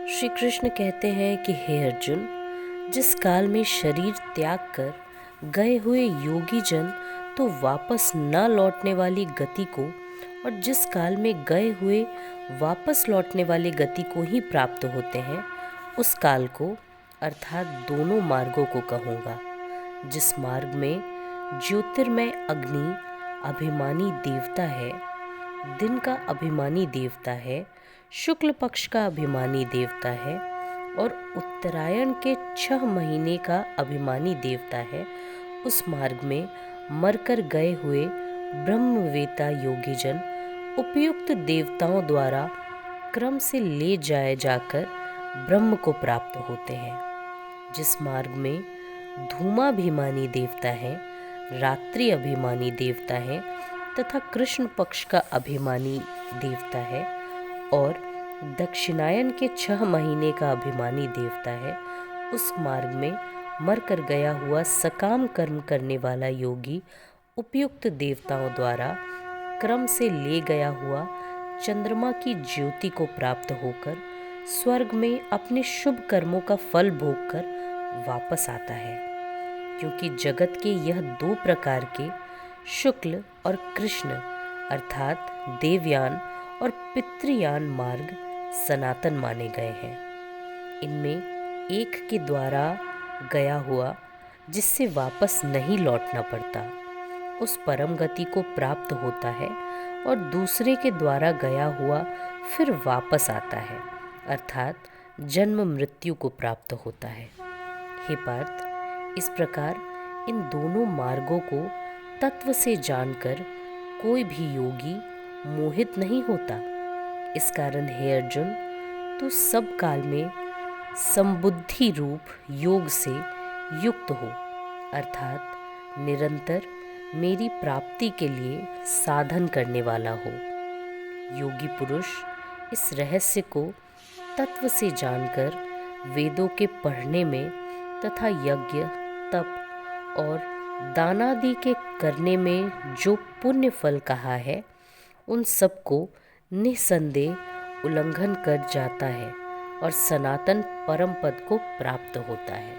श्री कृष्ण कहते हैं कि हे अर्जुन, जिस काल में शरीर त्याग कर गए हुए योगी जन तो वापस न लौटने वाली गति को और जिस काल में गए हुए वापस लौटने वाली गति को ही प्राप्त होते हैं, उस काल को अर्थात दोनों मार्गों को कहूँगा। जिस मार्ग में ज्योतिर्मय अग्नि अभिमानी देवता है, दिन का अभिमानी देवता है, शुक्ल पक्ष का अभिमानी देवता है और उत्तरायण के 6 महीने का अभिमानी देवता है, उस मार्ग में मरकर गए हुए ब्रह्मवेता योगीजन उपयुक्त देवताओं द्वारा क्रम से ले जाए जाकर ब्रह्म को प्राप्त होते हैं। जिस मार्ग में धूमाभिमानी देवता है, रात्रि अभिमानी देवता है तथा कृष्ण पक्ष का अभिमानी देवता है और दक्षिणायन के 6 महीने का अभिमानी देवता है, उस मार्ग में मरकर गया हुआ सकाम कर्म करने वाला योगी उपयुक्त देवताओं द्वारा क्रम से ले गया हुआ चंद्रमा की ज्योति को प्राप्त होकर स्वर्ग में अपने शुभ कर्मों का फल भोगकर वापस आता है। क्योंकि जगत के यह 2 प्रकार के शुक्ल और कृष्ण अर्थात देवयान और पितृयान मार्ग सनातन माने गए हैं। इनमें एक के द्वारा गया हुआ जिससे वापस नहीं लौटना पड़ता, उस परम गति को प्राप्त होता है और दूसरे के द्वारा गया हुआ फिर वापस आता है अर्थात जन्म मृत्यु को प्राप्त होता है। हे पार्थ, इस प्रकार इन दोनों मार्गों को तत्व से जानकर कोई भी योगी मोहित नहीं होता। इस कारण हे अर्जुन, तू सब काल में संबुद्धि रूप योग से युक्त हो अर्थात निरंतर मेरी प्राप्ति के लिए साधन करने वाला हो। योगी पुरुष इस रहस्य को तत्व से जानकर वेदों के पढ़ने में तथा यज्ञ, तप और दानादि के करने में जो पुण्य फल कहा है, उन सबको निसंदेह उल्लंघन कर जाता है और सनातन परम पद को प्राप्त होता है।